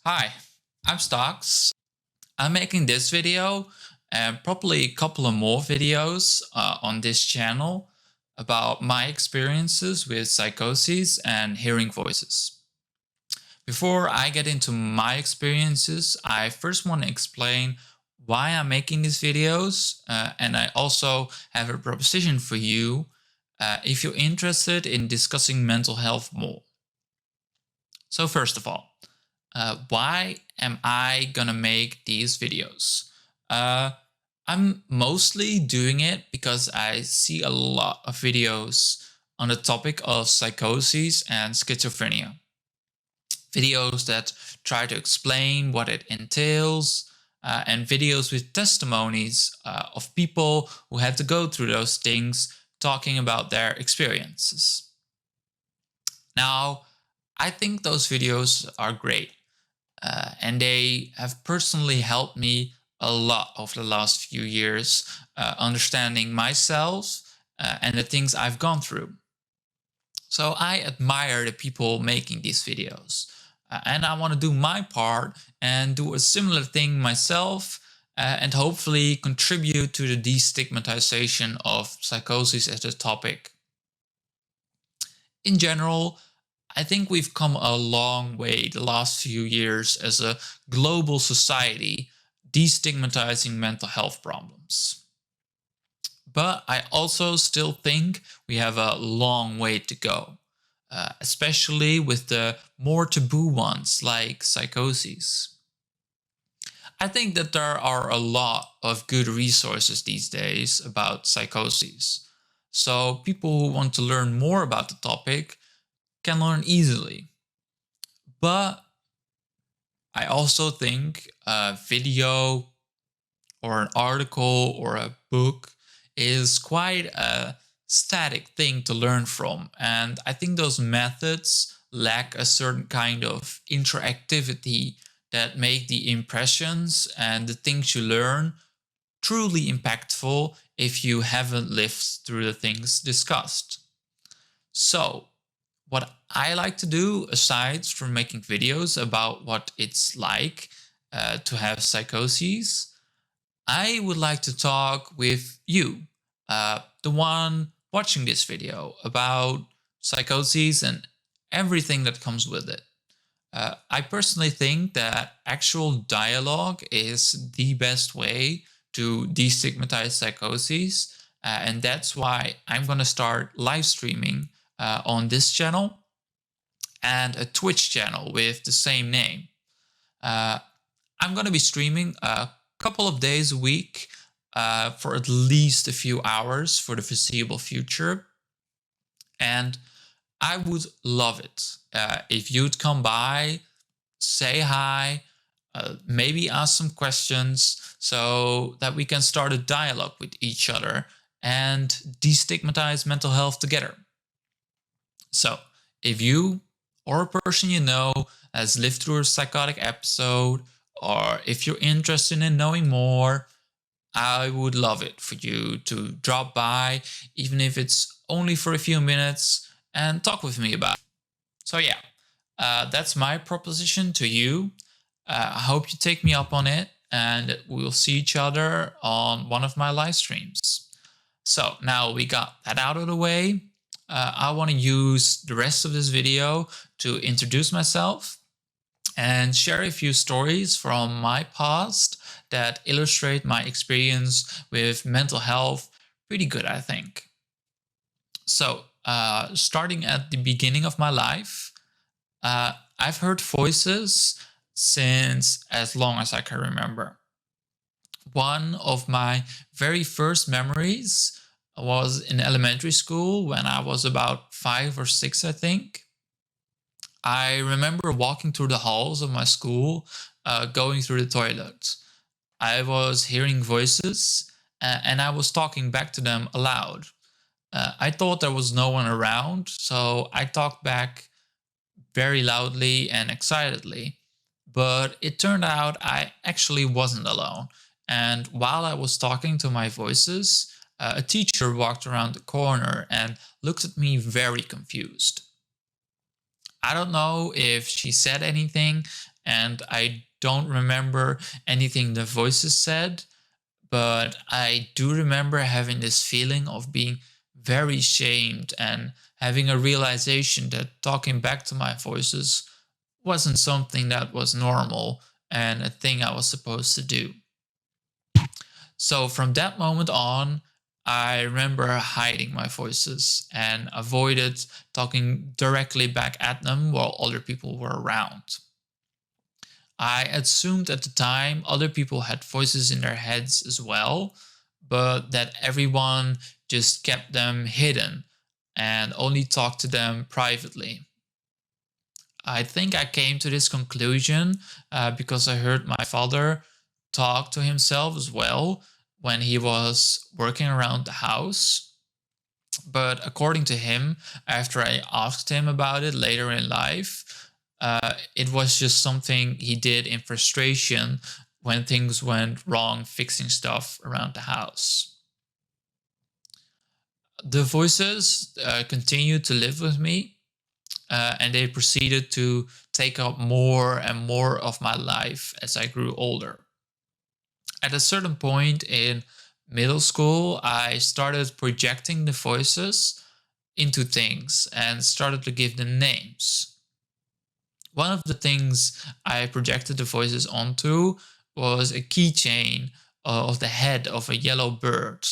Hi, I'm Stocks. I'm making this video and probably a couple of more videos on this channel about my experiences with psychoses and hearing voices. Before I get into my experiences, I first want to explain why I'm making these videos, and I also have a proposition for you if you're interested in discussing mental health more. So first of all, why am I gonna make these videos? Uh, I'm mostly doing it because I see a lot of videos on the topic of psychosis and schizophrenia. Videos that try to explain what it entails, and videos with testimonies of people who had to go through those things talking about their experiences. Now, I think those videos are great. And they have personally helped me a lot over the last few years, understanding myself and the things I've gone through. So I admire the people making these videos. And I want to do my part and do a similar thing myself and hopefully contribute to the destigmatization of psychosis as a topic. In general, I think we've come a long way the last few years as a global society destigmatizing mental health problems. But I also still think we have a long way to go, especially with the more taboo ones like psychoses. I think that there are a lot of good resources these days about psychoses. So people who want to learn more about the topic can learn easily. But I also think a video or an article or a book is quite a static thing to learn from. And I think those methods lack a certain kind of interactivity that make the impressions and the things you learn truly impactful if you haven't lived through the things discussed. So, what I like to do, aside from making videos about what it's like to have psychoses, I would like to talk with you, the one watching this video, about psychoses and everything that comes with it. I personally think that actual dialogue is the best way to destigmatize psychoses, and that's why I'm going to start live streaming on this channel and a Twitch channel with the same name. Uh, I'm going to be streaming a couple of days a week for at least a few hours for the foreseeable future. And I would love it if you'd come by, say hi, maybe ask some questions so that we can start a dialogue with each other and destigmatize mental health together. So, if you or a person you know has lived through a psychotic episode, or if you're interested in knowing more, I would love it for you to drop by, even if it's only for a few minutes, and talk with me about it. So, yeah, that's my proposition to you. I hope you take me up on it, and we'll see each other on one of my live streams. So now we got that out of the way. I want to use the rest of this video to introduce myself and share a few stories from my past that illustrate my experience with mental health pretty good, I think. So, starting at the beginning of my life, I've heard voices since as long as I can remember. One of my very first memories was in elementary school when I was about 5 or 6, I think. I remember walking through the halls of my school, going through the toilets. I was hearing voices and I was talking back to them aloud. I thought there was no one around, so I talked back very loudly and excitedly. But it turned out I actually wasn't alone. And while I was talking to my voices, a teacher walked around the corner and looked at me very confused. I don't know if she said anything, and I don't remember anything the voices said, but I do remember having this feeling of being very shamed and having a realization that talking back to my voices wasn't something that was normal and a thing I was supposed to do. So from that moment on, I remember hiding my voices and avoided talking directly back at them while other people were around. I assumed at the time other people had voices in their heads as well, but that everyone just kept them hidden and only talked to them privately. I think I came to this conclusion because I heard my father talk to himself as well when he was working around the house. But according to him, after I asked him about it later in life, it was just something he did in frustration when things went wrong fixing stuff around the house. The voices continued to live with me, and they proceeded to take up more and more of my life as I grew older. At a certain point in middle school, I started projecting the voices into things and started to give them names. One of the things I projected the voices onto was a keychain of the head of a yellow bird.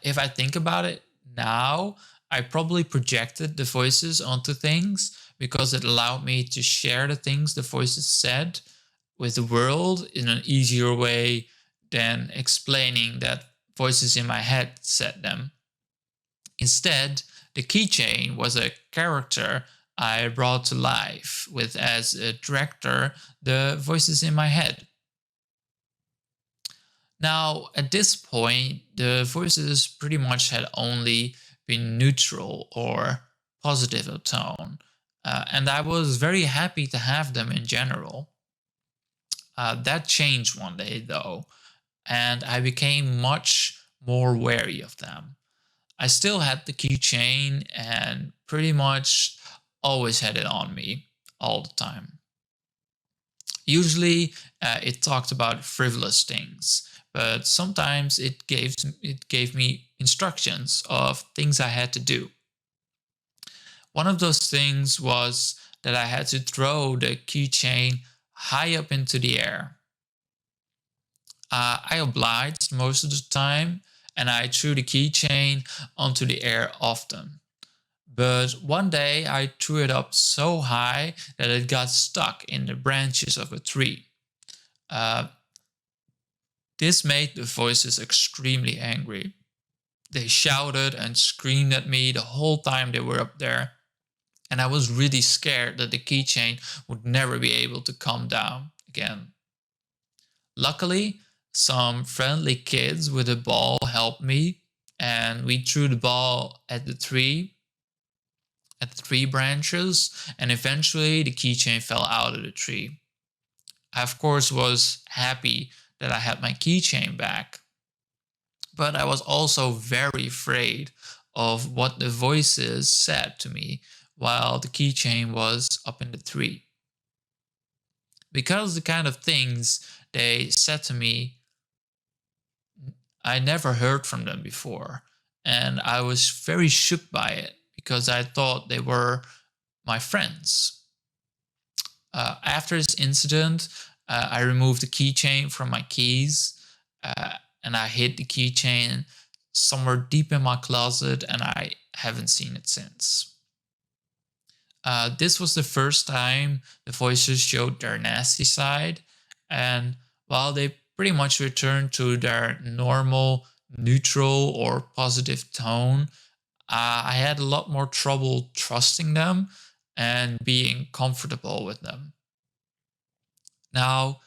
If I think about it now, I probably projected the voices onto things because it allowed me to share the things the voices said with the world in an easier way than explaining that voices in my head said them. Instead, the keychain was a character I brought to life with as a director the voices in my head. Now, at this point, the voices pretty much had only been neutral or positive of tone, and I was very happy to have them in general. That changed one day, though, and I became much more wary of them. I still had the keychain and pretty much always had it on me all the time. Usually, it talked about frivolous things, but sometimes it gave me instructions of things I had to do. One of those things was that I had to throw the keychain high up into the air. I obliged most of the time, and I threw the keychain onto the air often. But one day I threw it up so high that it got stuck in the branches of a tree. Uh, this made the voices extremely angry. They shouted and screamed at me the whole time they were up there, and I was really scared that the keychain would never be able to come down again. Luckily, some friendly kids with a ball helped me, and we threw the ball at the tree branches, and eventually the keychain fell out of the tree. I, of course, was happy that I had my keychain back, but I was also very afraid of what the voices said to me while the keychain was up in the tree. Because the kind of things they said to me, I never heard from them before, and I was very shook by it because I thought they were my friends. After this incident, I removed the keychain from my keys, uh, and I hid the keychain somewhere deep in my closet, and I haven't seen it since. This was the first time the voices showed their nasty side, and while they pretty much returned to their normal, neutral, or positive tone, I had a lot more trouble trusting them and being comfortable with them. Now,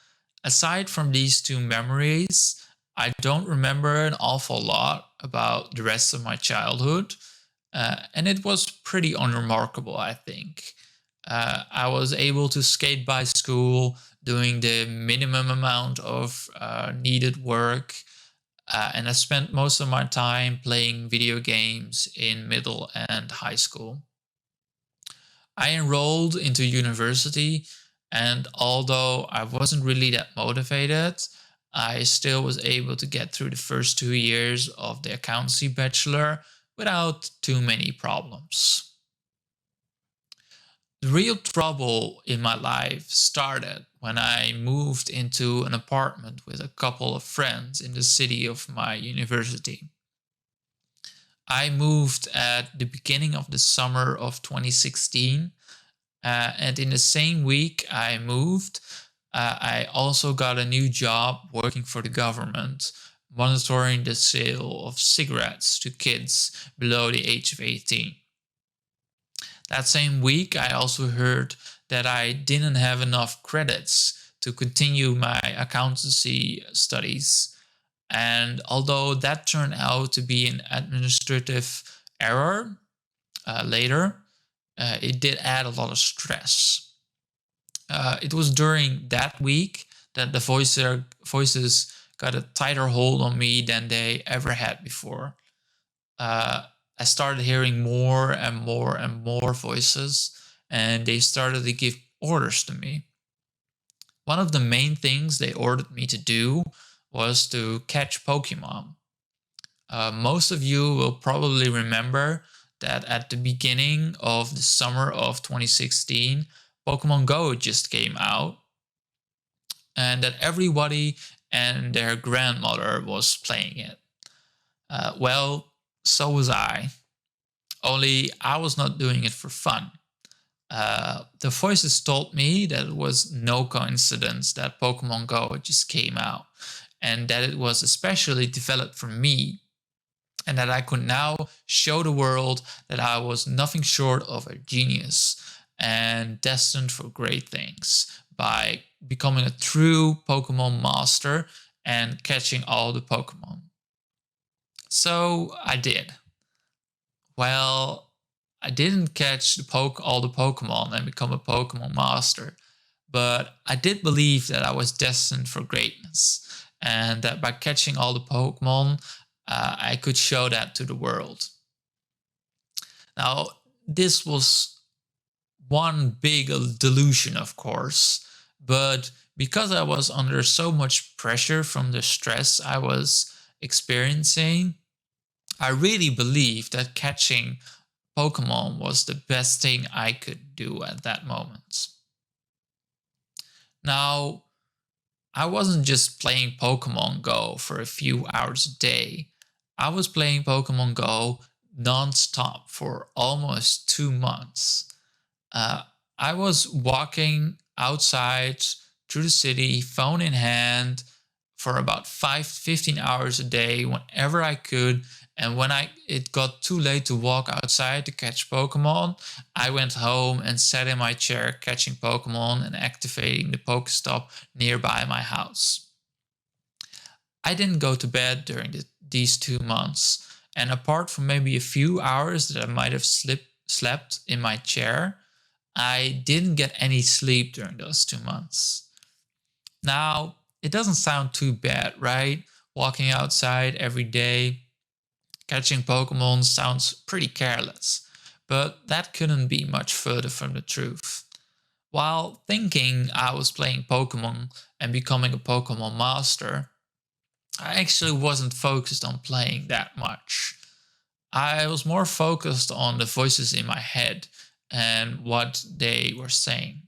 aside from these two memories, I don't remember an awful lot about the rest of my childhood, and it was pretty unremarkable, I think. I was able to skate by school, doing the minimum amount of needed work, and I spent most of my time playing video games in middle and high school. I enrolled into university And although I wasn't really that motivated, I still was able to get through the first 2 years of the accountancy bachelor without too many problems. The real trouble in my life started when I moved into an apartment with a couple of friends in the city of my university. I moved at the beginning of the summer of 2016, and in the same week I moved, I also got a new job working for the government, monitoring the sale of cigarettes to kids below the age of 18. That same week, I also heard that I didn't have enough credits to continue my accountancy studies. And although that turned out to be an administrative error later, it did add a lot of stress. It was during that week that the voices got a tighter hold on me than they ever had before. uh, I started hearing more and more and more voices, and they started to give orders to me. One of the main things they ordered me to do was to catch Pokemon. Most of you will probably remember that at the beginning of the summer of 2016, Pokemon Go just came out, and that everybody and their grandmother was playing it. Well, so was I. Only I was not doing it for fun. The voices told me that it was no coincidence that Pokemon Go just came out, and that it was especially developed for me, and that I could now show the world that I was nothing short of a genius and destined for great things by becoming a true Pokemon master and catching all the Pokemon. So I did. Well, I didn't catch all the Pokemon and become a Pokemon master, but I did believe that I was destined for greatness, and that by catching all the Pokemon, I could show that to the world. Now, this was one big delusion, of course, but because I was under so much pressure from the stress I was experiencing, I really believed that catching Pokemon was the best thing I could do at that moment. Now, I wasn't just playing Pokemon Go for a few hours a day. I was playing Pokemon Go non-stop for almost 2 months. Uh, I was walking outside through the city, phone in hand, for about 15 hours a day whenever I could. And when it got too late to walk outside to catch Pokemon, I went home and sat in my chair catching Pokemon and activating the Pokestop nearby my house. I didn't go to bed during these 2 months, and apart from maybe a few hours that I might have slept in my chair, I didn't get any sleep during those 2 months. Now, it doesn't sound too bad, right? Walking outside every day, catching Pokemon sounds pretty careless, but that couldn't be much further from the truth. While thinking I was playing Pokemon and becoming a Pokemon master, I actually wasn't focused on playing that much. I was more focused on the voices in my head and what they were saying.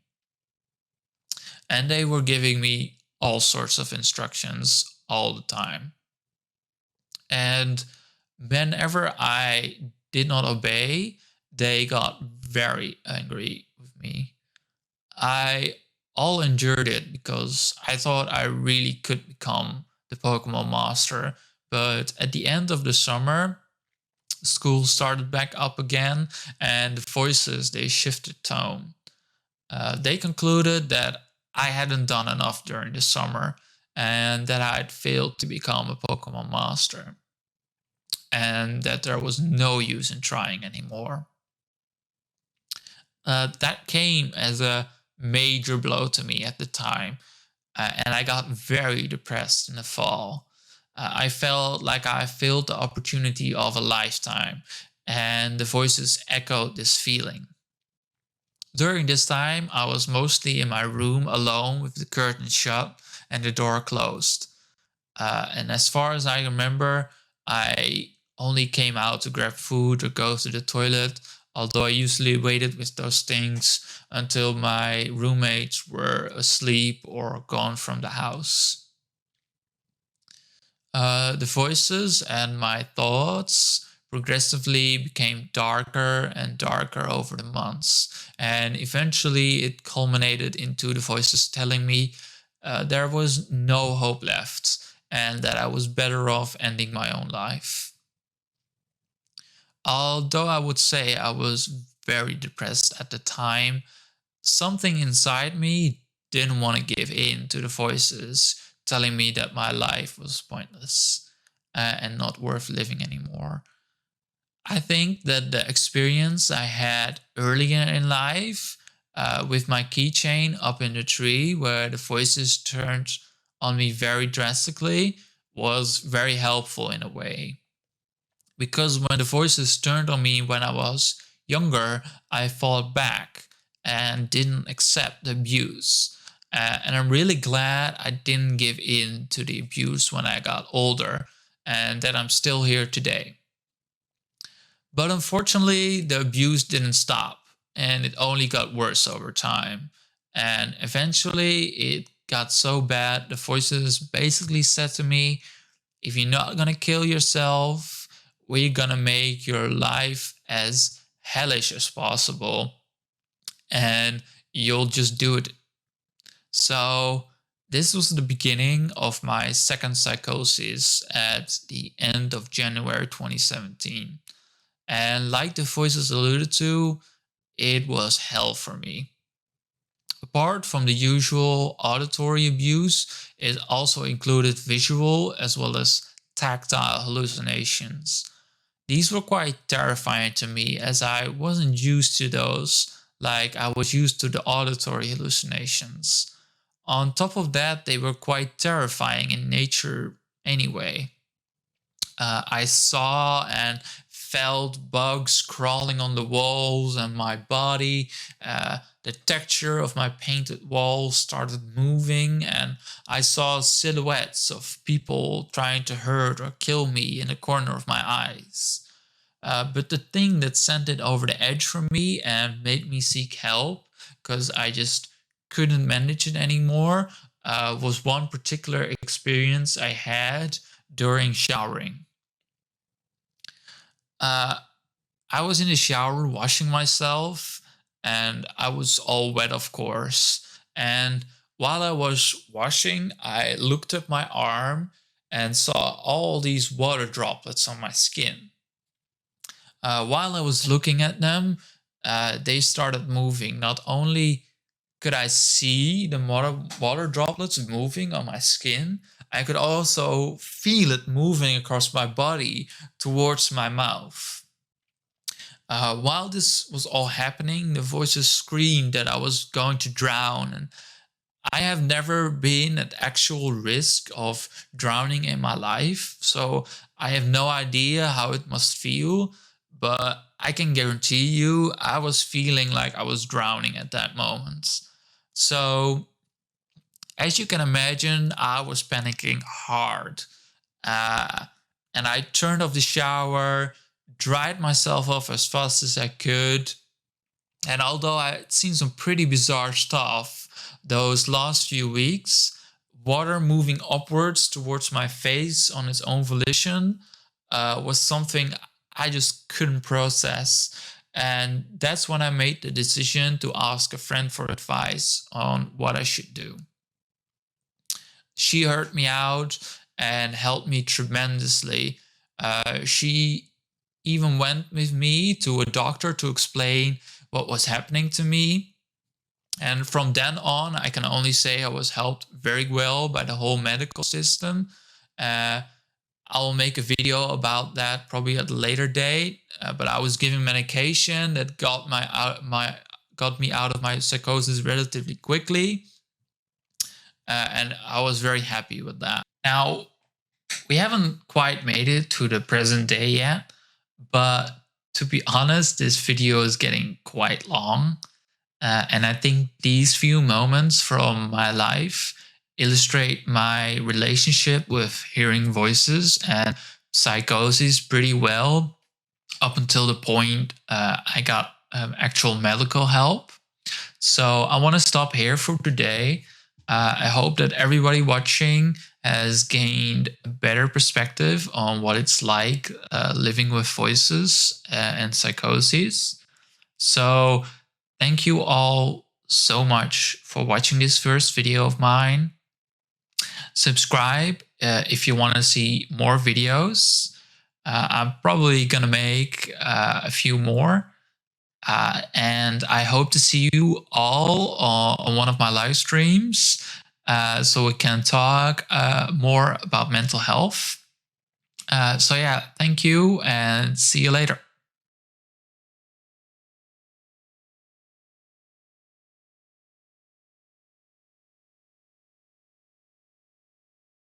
And they were giving me all sorts of instructions all the time. And whenever I did not obey, they got very angry with me. I all endured it because I thought I really could become the Pokemon master. But at the end of the summer, school started back up again, and the voices they shifted tone. They concluded that I hadn't done enough during the summer and that I had failed to become a Pokemon master, and that there was no use in trying anymore. That came as a major blow to me at the time, and I got very depressed in the fall. I felt like I failed the opportunity of a lifetime, and the voices echoed this feeling. During this time, I was mostly in my room alone with the curtain shut and the door closed. And as far as I remember, I only came out to grab food or go to the toilet, although I usually waited with those things until my roommates were asleep or gone from the house. The voices and my thoughts progressively became darker and darker over the months, and eventually it culminated into the voices telling me there was no hope left and that I was better off ending my own life. Although I would say I was very depressed at the time, something inside me didn't want to give in to the voices telling me that my life was pointless and not worth living anymore. I think that the experience I had earlier in life with my keychain up in the tree, where the voices turned on me very drastically, was very helpful in a way. Because when the voices turned on me when I was younger, I fought back and didn't accept the abuse. And I'm really glad I didn't give in to the abuse when I got older and that I'm still here today. But unfortunately, the abuse didn't stop and it only got worse over time. And eventually, it got so bad, the voices basically said to me, if you're not gonna kill yourself, we're gonna make your life as hellish as possible and you'll just do it. So, this was the beginning of my second psychosis at the end of January 2017. And like the voices alluded to, it was hell for me. Apart from the usual auditory abuse, it also included visual as well as tactile hallucinations. These were quite terrifying to me as I wasn't used to those like I was used to the auditory hallucinations. On top of that, they were quite terrifying in nature anyway. I saw and felt bugs crawling on the walls and my body. The texture of my painted walls started moving, and I saw silhouettes of people trying to hurt or kill me in the corner of my eyes. But the thing that sent it over the edge for me and made me seek help, because I just couldn't manage it anymore, was one particular experience I had during showering. Uh, I was in the shower washing myself, and I was all wet, of course. And while I was washing, I looked at my arm and saw all these water droplets on my skin. While I was looking at them, they started moving. Not only could I see the water droplets moving on my skin, I could also feel it moving across my body towards my mouth. While this was all happening, the voices screamed that I was going to drown. And I have never been at actual risk of drowning in my life, so I have no idea how it must feel. But I can guarantee you, I was feeling like I was drowning at that moment. So, as you can imagine, I was panicking hard. Uh, and I turned off the shower, dried myself off as fast as I could. And although I'd seen some pretty bizarre stuff those last few weeks, water moving upwards towards my face on its own volition was something I just couldn't process. And that's when I made the decision to ask a friend for advice on what I should do. She heard me out and helped me tremendously. She even went with me to a doctor to explain what was happening to me. And from then on, I can only say I was helped very well by the whole medical system. Uh, I'll make a video about that probably at a later date. But I was given medication that got me out of my psychosis relatively quickly, and I was very happy with that. Now, we haven't quite made it to the present day yet, but to be honest, this video is getting quite long. And I think these few moments from my life illustrate my relationship with hearing voices and psychosis pretty well, up until the point I got actual medical help. So I want to stop here for today. I hope that everybody watching has gained a better perspective on what it's like living with voices and psychoses. So thank you all so much for watching this first video of mine. Subscribe if you want to see more videos. I'm probably going to make a few more. And I hope to see you all on one of my live streams so we can talk more about mental health. So yeah, thank you and see you later.